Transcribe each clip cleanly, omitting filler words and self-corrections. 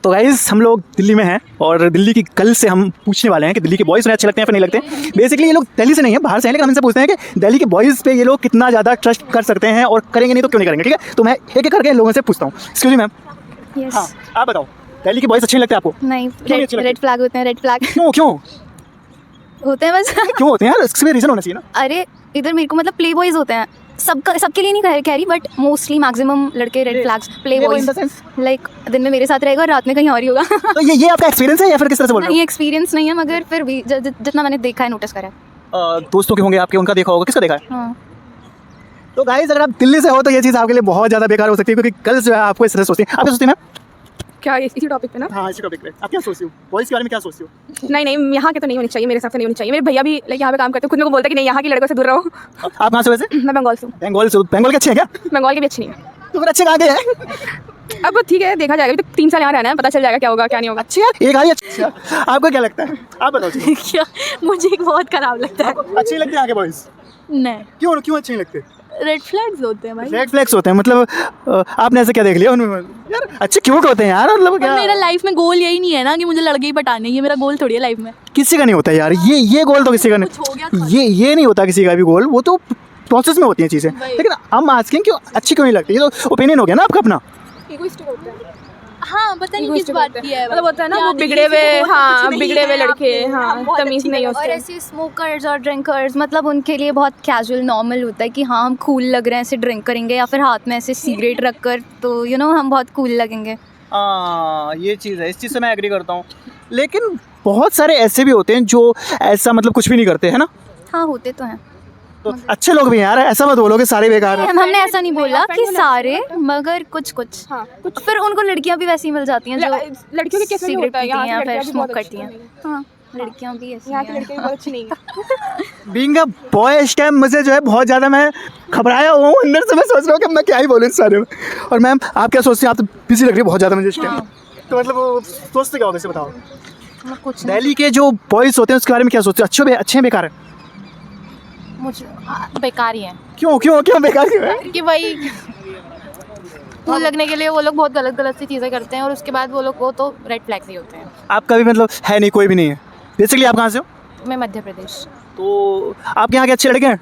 तो गाइस हम लोग दिल्ली में हैं और दिल्ली की गर्ल से हम पूछने वाले हैं कि दिल्ली के बॉयज़ उन्हें अच्छे लगते हैं फिर नहीं लगते। बेसिकली ये लोग दिल्ली से नहीं है, बाहर से हैं, लेकिन हम इनसे पूछते हैं कि दिल्ली के बॉयज़ पे ये लोग कितना ज़्यादा ट्रस्ट कर सकते हैं और करेंगे नहीं तो क्यों नहीं करेंगे। ठीक है, तो मैं एक एक करके इन लोगों से पूछता हूँ। Excuse me ma'am, yes. हाँ आप बताओ, दिल्ली के बॉयज़ अच्छे नहीं लगते आपको? नहीं, क्यों अच्छे लगते? रेड फ्लैग होते हैं, रेड फ्लैग क्यों क्यों होते हैं बस। क्यों होते हैं यार, इसके भी रीज़न होना चाहिए ना। अरे इधर मेरे को मतलब प्ले बॉयज होते हैं, सबके लिए नहीं कह रही बट मोस्टली मैक्सिमम लड़के red flags play boys, like दिन में मेरे साथ रहेगा और रात में कहीं और ही होगा। तो ये आपका एक्सपीरियंस है या फिर किस तरह से बोल रहे नहीं, एक्सपीरियंस नहीं है मगर फिर भी जितना मैंने देखा है, नोटिस करा है। हो? दोस्तों के होंगे आपके, उनका देखा होगा, किसका देखा है? हाँ, तो गाइस अगर आप दिल्ली से हो तो ये चीज़ आपके लिए बहुत ज़्यादा बेकार हो सकती है, क्योंकि गर्ल्स जो है आपको इस तरह सोचती हैं। आप क्या सोचती हैं? क्या इसी टॉपिक पे ना? हाँ इसी टॉपिक पे आप क्या सोचती हो, बॉयज़ के बारे में क्या सोचती हो? नहीं, यहाँ के तो नहीं होनी चाहिए, मेरे हिसाब से नहीं होनी चाहिए। मेरे भैया भी लाइक यहाँ पे काम करते हैं, खुद मेरे को बोलते हैं कि नहीं, यहाँ के लड़कों से दूर रहो। आप कहाँ से वैसे? मैं बंगाल से हूँ। बंगाल से? बंगाल के अच्छे हैं क्या? बंगाल के भी अच्छी नहीं है। तो फिर अच्छे कहाँ के हैं? अब ठीक है, देखा जाएगा। अभी तो 3 साल यहाँ रहना है, पता चल जाएगा क्या होगा क्या नहीं होगा। अच्छे यार, एक आ रही अच्छा। आपको क्या लगता है, आप बताओ जी। क्या मुझे बहुत खराब लगता है। अच्छे लगते हैं यहाँ के बॉयज़? नहीं, क्यों क्यों अच्छे नहीं लगते? रेड फ्लैग्स होते हैं भाई। रेड फ्लैग्स होते हैं मतलब आपने ऐसे क्या देख लिया उनमें? यार अच्छे क्यूट होते हैं यार, मतलब और क्या? मेरा लाइफ में गोल यही नहीं है ना कि मुझे लड़के ही पटाने, ये मेरा गोल थोड़ी है लाइफ में। किसी का नहीं होता यार, ये गोल तो किसी का कुछ हो गया नहीं, था। ये नहीं होता किसी का भी गोल, वो तो प्रोसेस में होती हैं चीज़ें। वही। लेकिन हम आस्किंग क्यों अच्छी क्यों नहीं लगती, ये तो ओपिनियन हो गया ना आपका अपना। Egoistic होते हैं। हाँ, पता नहीं किस Egoistic बात होते हैं। की है। मतलब होता है ना क्या वो देखिए, बिगड़े हुए, किसी को हाँ, कुछ नहीं बिगड़े हुए है लड़के, आपके, हाँ, बहुत तमीज़ अच्छी नहीं लगती और होते। ऐसे स्मोकर्स और ड्रिंकर्स, मतलब उनके लिए बहुत कैजुअल नॉर्मल होता है कि हाँ हम कूल लग रहे हैं, ऐसे ड्रिंक करेंगे या फिर हाथ में ऐसे सिगरेट रख कर, तो हम बहुत कूल लगेंगे। हाँ ये चीज़ है, इस चीज़ से मैं एग्री करता हूँ। लेकिन बहुत सारे ऐसे भी होते हैं जो ऐसा मतलब कुछ भी नहीं करते है ना। हाँ, होते तो हैं। तो अच्छे लोग भी हैं यार, ऐसा मत बोलो कि सारे बेकार हैं। हमने ऐसा नहीं बोला friend कि होना सारे, मगर कुछ हाँ, कुछ फिर उनको लड़कियां भी वैसी मिल जाती हैं जो लड़कियों के केस में भी सिगरेट होता है, पीती यहाँ हैं की या लड़कियाँ फिर भी स्मोक बहुत करती अच्छी हैं। नहीं है। हाँ, लड़कियां भी ऐसी यहाँ की हैं। लड़कियाँ भी बहुत अच्छी नहीं है। बीइंग अ बॉय इस टाइम मुझे जो है बहुत ज़्यादा मैं घबराया हुआ हूँ अंदर से। मैं सोच रहा हूँ कि मैं क्या ही बोलूँ इस बारे में। और मैम आप क्या सोचती हैं? आप तो बिजी लग रही है बहुत ज़्यादा मुझे इस टाइम। तो मतलब वो सोचते क्या हो, वैसे बताओ। कुछ दिल्ली के जो बॉयज़ होते हैं उसके बारे में क्या सोचते हो? अच्छे हैं बेकार है? मुझे बेकार ही है क्यों क्यों क्यों बेकार क्यों है? कि भाई कूल लगने के लिए वो लोग बहुत गलत सी चीज़ें करते हैं और उसके बाद वो तो रेड फ्लैग्स ही होते हैं। आपका भी मतलब है नहीं, कोई भी नहीं है बेसिकली। आप कहाँ से हो? मैं मध्य प्रदेश। तो आपके यहाँ के अच्छे लड़के हैं?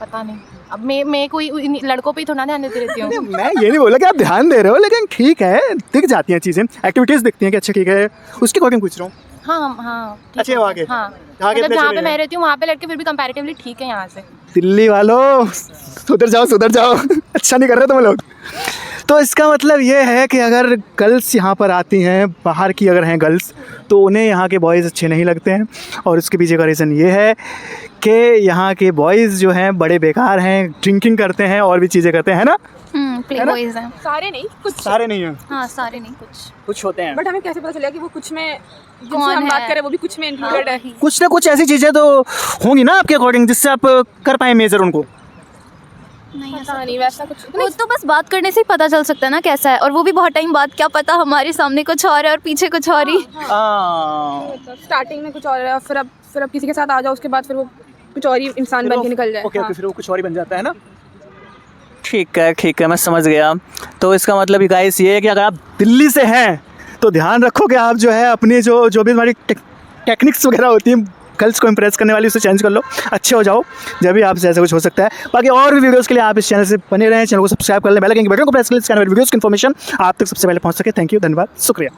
पता नहीं, अब मैं कोई इन लड़कों पे ही थोड़ा ध्यान देती रहती हूँ। मैं ये नहीं बोला कि आप ध्यान दे रहे हो, लेकिन ठीक है, दिख जाती हैं चीज़ें, एक्टिविटीज़ दिखती हैं कि अच्छा ठीक है, उसके अकॉर्डिंग पूछ रहा हूँ। हाँ ठीक अच्छे है। वहाँ के? हाँ, यहाँ के मतलब इतने जहाँ अच्छे पे नहीं मैं रहती हूँ वहाँ पे लड़के फिर भी कंपैरेटिवली ठीक है यहाँ से। दिल्ली वालों सुधर जाओ अच्छा नहीं कर रहे तुम लोग। तो इसका मतलब ये है कि अगर गर्ल्स यहाँ पर आती हैं, बाहर की अगर हैं गर्ल्स, तो उन्हें यहाँ के बॉयज़ अच्छे नहीं लगते हैं। और उसके पीछे का रीज़न ये है कि यहाँ के बॉयज़ जो हैं बड़े बेकार हैं, ड्रिंकिंग करते हैं और भी चीज़ें करते हैं ना। प्ले बॉयज हैं। सारे नहीं, कुछ सारे नहीं हैं, हाँ, सारे नहीं, कुछ होते हैं। बट हमें कैसे पता चलेगा कि वो कुछ में, जिससे कौन हम बात है? करें वो भी कुछ में इंक्लूडेड है। कुछ ना कुछ ऐसी चीज़ें तो होंगी ना आपके अकॉर्डिंग जिससे आप कर पाएँ मेजर उनको। नहीं ऐसा पता नहीं, वैसा कुछ वो तो बस बात करने से ही पता चल सकता है ना कैसा है, और वो भी बहुत टाइम बाद। क्या पता हमारे सामने कुछ और है और पीछे कुछ और ही। स्टार्टिंग में कुछ और है, फिर अब किसी के साथ आ जाओ, उसके बाद फिर वो कुछ और ही इंसान बन के निकल जाए। ओके फिर वो कुछ और ही बन जाता है ना। ठीक है मैं समझ गया। तो इसका मतलब गाइस ये है कि अगर आप दिल्ली से हैं तो ध्यान रखो कि आप जो है अपनी जो भी हमारी टेक्निक्स वगैरह होती हैं गर्ल्स को इंप्रेस करने वाली, उसे चेंज कर लो, अच्छे हो जाओ, जब भी आपसे ऐसा कुछ हो सकता है। बाकी और भी वीडियोस के लिए आप इस चैनल से बने रहें, चैनल को सब्सक्राइब कर लें, बेल आइकन के बटन को प्रेस कर लें, इसके वीडियोस की इन्फॉर्मेशन आप तक सबसे पहले पहुंच सके। थैंक यू, धन्यवाद, शुक्रिया।